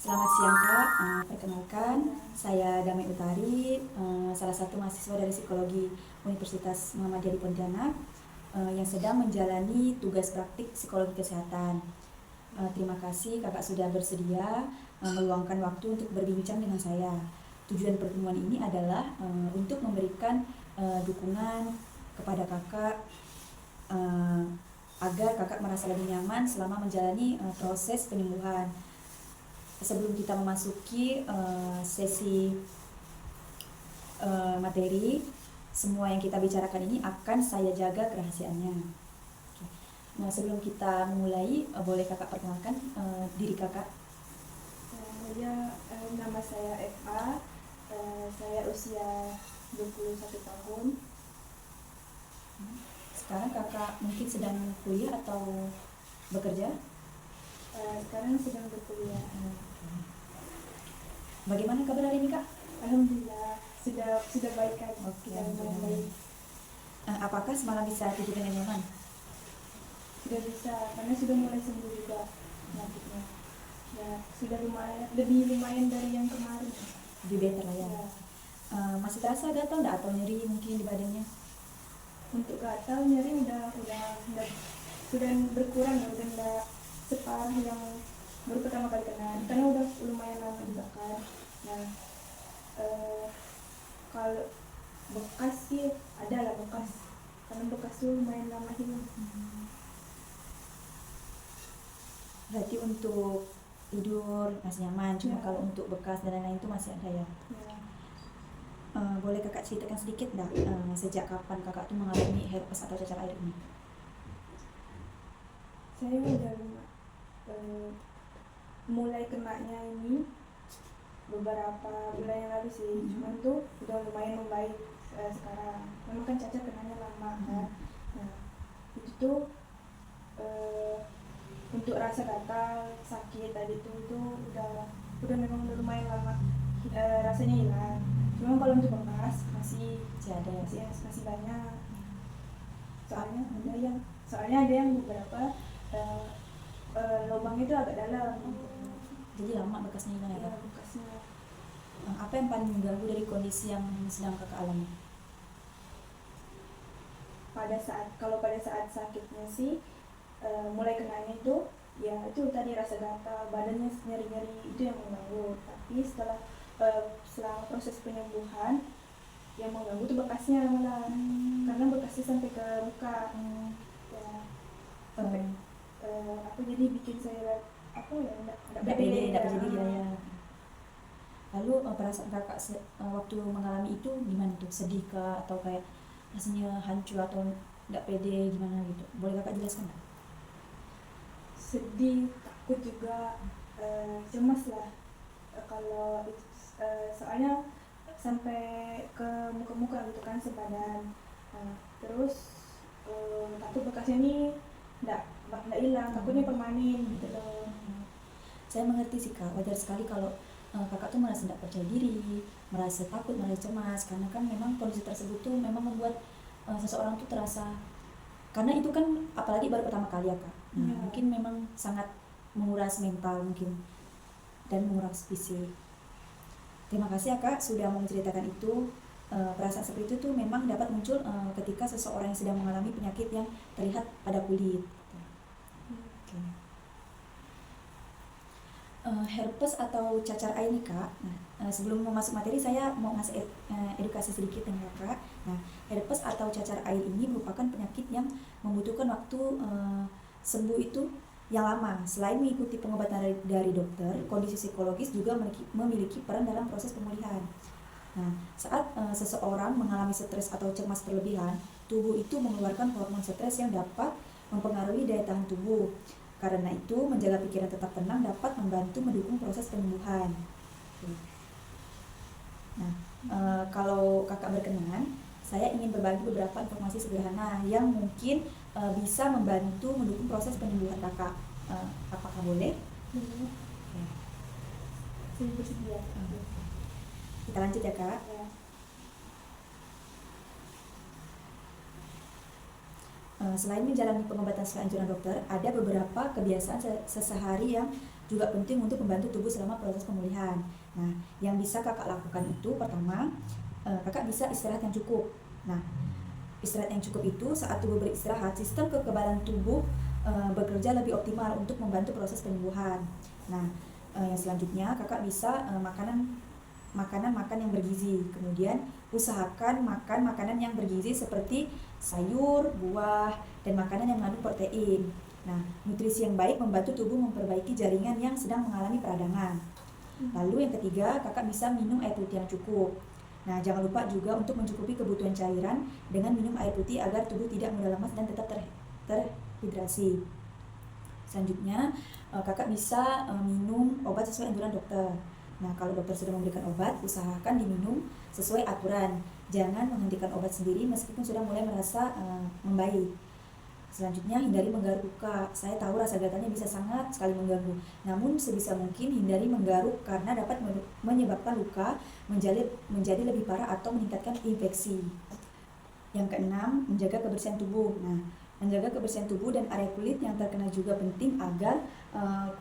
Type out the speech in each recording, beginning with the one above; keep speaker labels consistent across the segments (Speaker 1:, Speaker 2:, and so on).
Speaker 1: Selamat siang Kak, perkenalkan saya Damai Utari, salah satu mahasiswa dari Psikologi Universitas Muhammadiyah di Pontianak yang sedang menjalani tugas praktik psikologi kesehatan. Terima kasih Kakak sudah bersedia meluangkan waktu untuk berbincang dengan saya. Tujuan pertemuan ini adalah untuk memberikan dukungan kepada Kakak agar Kakak merasa lebih nyaman selama menjalani proses penyembuhan. Sebelum kita memasuki sesi materi, semua yang kita bicarakan ini akan saya jaga kerahasiaannya. Nah, sebelum kita memulai, boleh Kakak perkenalkan diri Kakak?
Speaker 2: Nama saya FA, saya usia 21 tahun.
Speaker 1: Sekarang Kakak mungkin sedang kuliah atau bekerja?
Speaker 2: Sekarang sedang berkuliah.
Speaker 1: Bagaimana kabar hari ini Kak?
Speaker 2: Alhamdulillah sudah baik kan?
Speaker 1: Oke,
Speaker 2: Sudah
Speaker 1: alhamdulillah.
Speaker 2: baik.
Speaker 1: Apakah semalam bisa tidur dengan nyaman?
Speaker 2: Sudah bisa karena sudah mulai sembuh juga penyakitnya. Ya sudah lebih lumayan dari yang kemarin.
Speaker 1: Lebih better lah ya. Masih terasa gatal nggak atau nyeri mungkin di badannya?
Speaker 2: Untuk gatal nyeri udah sudah berkurang ya, udah nggak separah yang baru pertama kali kena karena udah lumayan lama juga kan. Nah kalau bekas sih ada lah bekas, karena bekas tuh lumayan lama hilang.
Speaker 1: Berarti untuk tidur masih nyaman, cuma
Speaker 2: Ya.
Speaker 1: kalau untuk bekas dan lain-lain itu masih ada ya.
Speaker 2: Ya.
Speaker 1: Boleh Kakak ceritakan sedikit nggak sejak kapan Kakak tuh mengalami herpes atau cacar air ini?
Speaker 2: Saya udah mulai kenanya ini beberapa bulan yang lalu sih, cuman tuh udah lumayan membaik sekarang. Memang kan cacar kenanya lama kan. Nah itu tuh untuk rasa gatal sakit tadi tuh udah memang udah lumayan lama rasanya hilang. Cuma kalau untuk bekas masih banyak. Soalnya ada yang beberapa lubang itu agak dalam.
Speaker 1: Jadi lama bekasnya hilang ya
Speaker 2: Ya,
Speaker 1: Kak?
Speaker 2: bekasnya.
Speaker 1: Apa yang paling mengganggu dari kondisi yang sedang Kakak alami?
Speaker 2: Pada saat sakitnya sih mulai kenanya itu ya itu tadi rasa gatal, badannya nyeri-nyeri itu yang mengganggu. Tapi setelah proses penyembuhan yang mengganggu itu bekasnya malah, karena bekasnya sampai ke muka. Ya, sampai jadi bikin saya
Speaker 1: Nggak pede diri ya. Lalu perasaan Kakak waktu mengalami itu gimana tuh? Sedih kah atau kayak rasanya hancur atau nggak pede gimana gitu? Boleh Kakak jelaskan nggak?
Speaker 2: Sedih, takut juga, cemas lah. Kalau soalnya sampai ke muka-muka gitu kan sebadan. Terus takut bekasnya nih nggak hilang, takutnya permanen gitu loh.
Speaker 1: Saya mengerti sih Kak, wajar sekali kalau Kakak tuh merasa tidak percaya diri, merasa takut, merasa cemas, karena kan memang kondisi tersebut tuh memang membuat seseorang tuh terasa, karena itu kan apalagi baru pertama kali ya Kak. Mungkin memang sangat menguras mental mungkin dan menguras fisik. Terima kasih ya Kak sudah mau menceritakan itu. Perasaan seperti itu tuh memang dapat muncul ketika seseorang yang sedang mengalami penyakit yang terlihat pada kulit. Okay. Herpes atau cacar air nih Kak. Nah, sebelum masuk materi saya mau ngasih edukasi sedikit dengan Kakak. Nah, herpes atau cacar air ini merupakan penyakit yang membutuhkan waktu sembuh itu yang lama. Selain mengikuti pengobatan dari dokter, kondisi psikologis juga memiliki peran dalam proses pemulihan. Nah, saat seseorang mengalami stres atau cemas berlebihan, tubuh itu mengeluarkan hormon stres yang dapat mempengaruhi daya tahan tubuh. Karena itu, menjaga pikiran tetap tenang dapat membantu mendukung proses penyembuhan. Nah, kalau Kakak berkenan, saya ingin berbagi beberapa informasi sederhana yang mungkin bisa membantu mendukung proses penyembuhan Kakak. Apakah boleh?
Speaker 2: Saya bersedia.
Speaker 1: Kita lanjut ya Kak.
Speaker 2: Ya.
Speaker 1: Selain menjalani pengobatan sesuai anjuran dokter, ada beberapa kebiasaan sehari yang juga penting untuk membantu tubuh selama proses pemulihan. Nah, yang bisa kakak lakukan itu pertama, kakak bisa istirahat yang cukup. Nah, istirahat yang cukup itu saat tubuh beristirahat, sistem kekebalan tubuh bekerja lebih optimal untuk membantu proses penyembuhan. Nah, yang selanjutnya kakak bisa makan yang bergizi. Kemudian usahakan makan makanan yang bergizi seperti sayur, buah, dan makanan yang mengandung protein. Nah, nutrisi yang baik membantu tubuh memperbaiki jaringan yang sedang mengalami peradangan. Lalu yang ketiga, kakak bisa minum air putih yang cukup. Nah, jangan lupa juga untuk mencukupi kebutuhan cairan dengan minum air putih agar tubuh tidak mudah lemas dan tetap terhidrasi. Selanjutnya, kakak bisa minum obat sesuai anjuran dokter. Nah, kalau dokter sudah memberikan obat, usahakan diminum sesuai aturan. Jangan menghentikan obat sendiri meskipun sudah mulai merasa membaik. Selanjutnya, hindari menggaruk luka. Saya tahu rasa gatalnya bisa sangat sekali mengganggu. Namun, sebisa mungkin hindari menggaruk karena dapat menyebabkan luka menjadi lebih parah atau meningkatkan infeksi. Yang keenam, menjaga kebersihan tubuh. Nah, menjaga kebersihan tubuh dan area kulit yang terkena juga penting agar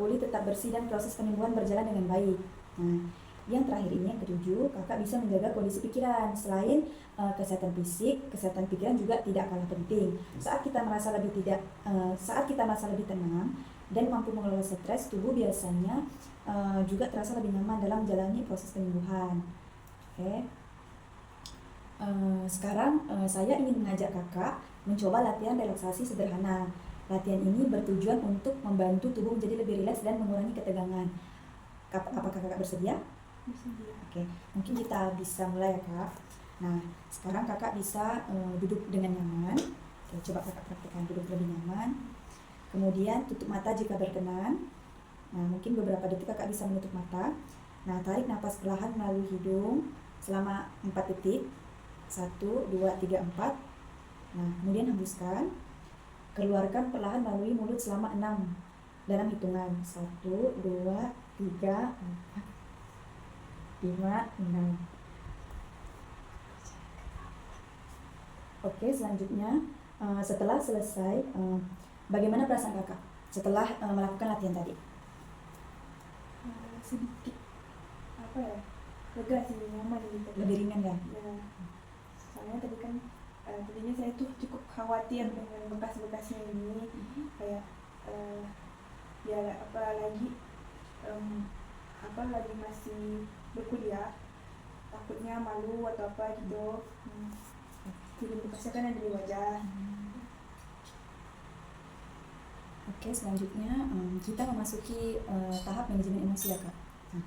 Speaker 1: kulit tetap bersih dan proses penyembuhan berjalan dengan baik. Nah, yang terakhir ini, yang ketujuh, kakak bisa menjaga kondisi pikiran. Selain kesehatan fisik, kesehatan pikiran juga tidak kalah penting. Saat kita merasa lebih tenang dan mampu mengelola stres, tubuh biasanya juga terasa lebih nyaman dalam menjalani proses penyembuhan. Oke. Sekarang saya ingin mengajak kakak mencoba latihan relaksasi sederhana. Latihan ini bertujuan untuk membantu tubuh menjadi lebih rileks dan mengurangi ketegangan. Apakah kakak bersedia?
Speaker 2: Bersedia.
Speaker 1: Oke, mungkin kita bisa mulai ya kak. Nah, sekarang kakak bisa duduk dengan nyaman. Oke, coba kakak praktekkan duduk lebih nyaman. Kemudian tutup mata jika berkenan. Nah, mungkin beberapa detik kakak bisa menutup mata. Nah, tarik nafas perlahan melalui hidung selama 4 detik. 1, 2, 3, 4. Nah, kemudian hembuskan. Keluarkan perlahan melalui mulut selama 6 dalam hitungan 1, 2, 3, 4, 5, 6. Oke, selanjutnya setelah selesai, bagaimana perasaan kakak setelah melakukan latihan tadi?
Speaker 2: Sedikit lega sih, nyaman gitu.
Speaker 1: Lebih ringan kan?
Speaker 2: Ya, soalnya tadinya saya tuh cukup khawatir dengan bekas-bekasnya ini, kayak lagi masih berkuliah, takutnya malu atau apa gitu. Jadi bekasnya kan ada di wajah.
Speaker 1: Oke, selanjutnya kita memasuki tahap manajemen emosi ya kak. Nah,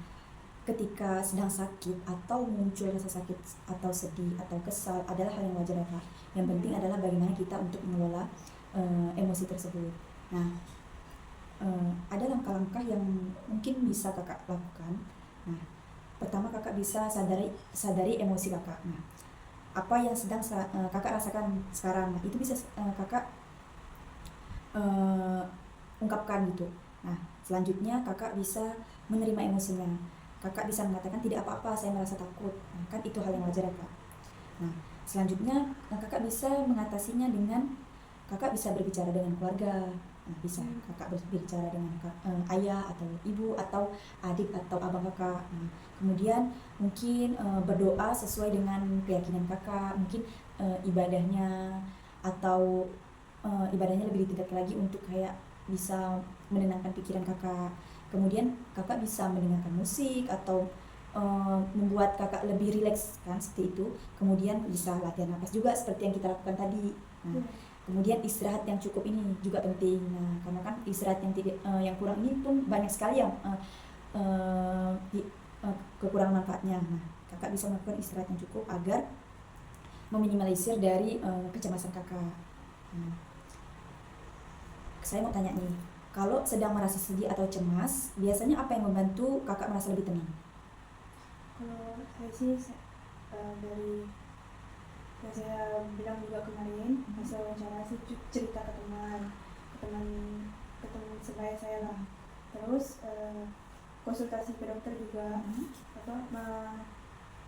Speaker 1: ketika sedang sakit atau muncul rasa sakit atau sedih atau kesal adalah hal yang wajar ya kak. Yang penting adalah bagaimana kita untuk mengelola emosi tersebut. Nah, ada langkah-langkah yang mungkin bisa kakak lakukan. Nah, pertama kakak bisa sadari emosi kakak. Nah, apa yang sedang kakak rasakan sekarang, nah, itu bisa kakak ungkapkan gitu. Nah, selanjutnya kakak bisa menerima emosinya. Kakak bisa mengatakan tidak apa-apa, saya merasa takut. Nah, kan itu hal yang wajar ya kak. Nah, selanjutnya kakak bisa mengatasinya dengan kakak bisa berbicara dengan keluarga. Nah, bisa kakak berbicara dengan ayah atau ibu atau adik atau abang kakak. Nah, kemudian mungkin berdoa sesuai dengan keyakinan kakak, mungkin ibadahnya atau ibadahnya lebih ditingkatkan lagi untuk kayak bisa menenangkan pikiran kakak. Kemudian kakak bisa mendengarkan musik atau membuat kakak lebih rileks kan, seperti itu. Kemudian bisa latihan napas juga seperti yang kita lakukan tadi. Nah, kemudian istirahat yang cukup ini juga penting. Nah, karena kan istirahat yang kurang ini pun banyak sekali yang kekurangan manfaatnya. Nah, kakak bisa melakukan istirahat yang cukup agar meminimalisir dari kecemasan kakak. Nah, saya mau tanya nih, kalau sedang merasa sedih atau cemas, biasanya apa yang membantu kakak merasa lebih tenang?
Speaker 2: Kalau saya sih dari yang saya bilang juga kemarin, hasil wawancara sih cerita ke teman sebaya saya lah. Terus konsultasi ke dokter juga,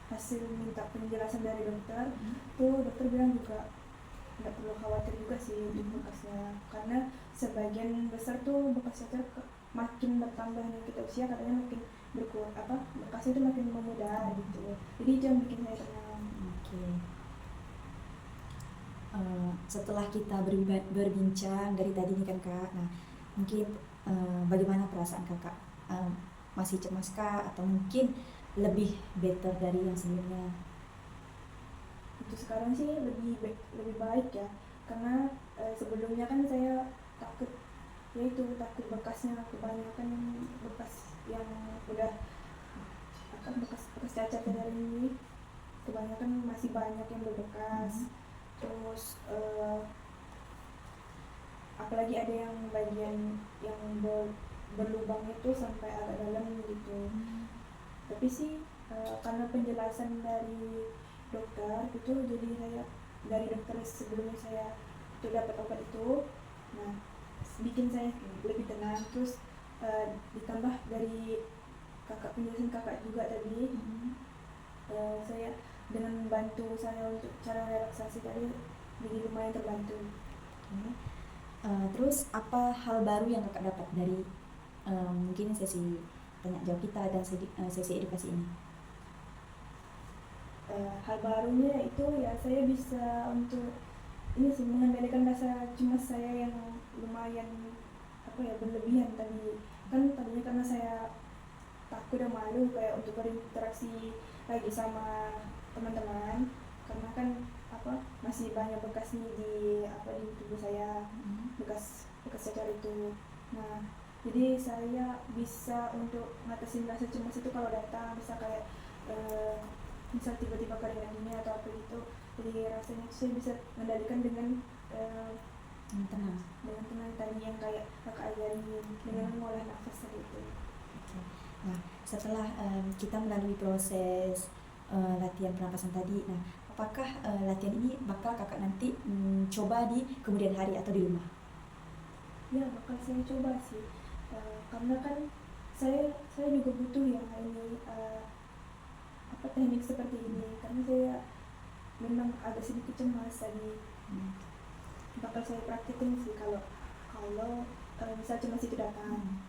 Speaker 2: hasil minta penjelasan dari dokter, tuh dokter bilang juga nggak perlu khawatir juga sih untuk bekasnya, karena sebagian besar tuh bekas cacar makin bertambahnya kita usia katanya makin bekasnya itu makin memudar gitu. Jadi itu yang bikin saya tenang.
Speaker 1: Oke. Setelah kita berbincang dari tadi nih kan Kak, nah mungkin bagaimana perasaan Kakak? Masih cemas kah atau mungkin lebih better dari yang sebelumnya?
Speaker 2: Itu sekarang sih lebih baik ya, karena sebelumnya kan saya takut, yaitu takut bekasnya kebanyakan, bekas yang udah bekas cacat dari ini kebanyakan masih banyak yang berbekas. Terus apalagi ada yang bagian yang berlubang itu sampai agak dalam gitu. Tapi sih karena penjelasan dari dokter gitu, jadi saya dari dokter sebelumnya saya itu dapat obat itu, nah bikin saya lebih tenang. Terus ditambah dari penjelasan kakak juga tadi, saya dengan bantu saya untuk cara relaksasi tadi jadi lumayan terbantu.
Speaker 1: Terus apa hal baru yang Kakak dapat dari mungkin sesi tanya jawab kita dan sesi edukasi ini?
Speaker 2: Hal barunya itu ya saya bisa untuk ini sih, mengendalikan rasa cemas saya yang lumayan berlebihan tadi. Kan tadinya karena saya takut dan malu kayak untuk berinteraksi lagi sama teman-teman, karena kan masih banyak bekas nih di tubuh saya, bekas cacar itu. Nah jadi saya bisa untuk ngatasin rasa cemas itu kalau datang, bisa kayak misal tiba-tiba keringat dingin atau apa gitu, jadi rasanya saya bisa mengendalikan dengan tenang tadi yang kayak kakak ajarin, dengan mengolah nafas tadi itu.
Speaker 1: Nah setelah kita melalui proses latihan pernapasan tadi, nah apakah latihan ini bakal Kakak nanti coba di kemudian hari atau di rumah?
Speaker 2: Ya bakal saya coba sih, karena kan saya juga butuh yang ini teknik seperti ini, karena saya memang agak sedikit cemas tadi. Bakal saya praktikin sih kalau misal cemas itu datang.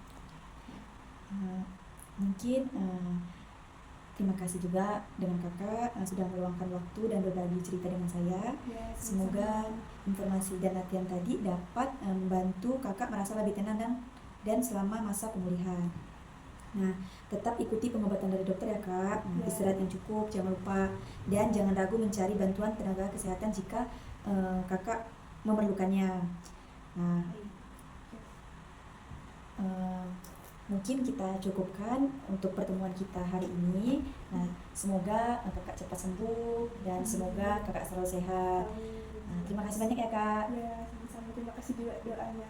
Speaker 1: Mungkin terima kasih juga dengan Kakak sudah meluangkan waktu dan berbagi cerita dengan saya. Semoga informasi dan latihan tadi dapat membantu Kakak merasa lebih tenang dan selama masa pemulihan. Nah, tetap ikuti pengobatan dari dokter ya Kak. Istirahat yang cukup, jangan lupa, dan jangan ragu mencari bantuan tenaga kesehatan jika Kakak memerlukannya. Nah, mungkin kita cukupkan untuk pertemuan kita hari ini. Nah, semoga Kakak cepat sembuh dan semoga Kakak selalu sehat. Terima kasih banyak ya Kak.
Speaker 2: Ya, sama-sama, terima kasih juga doanya.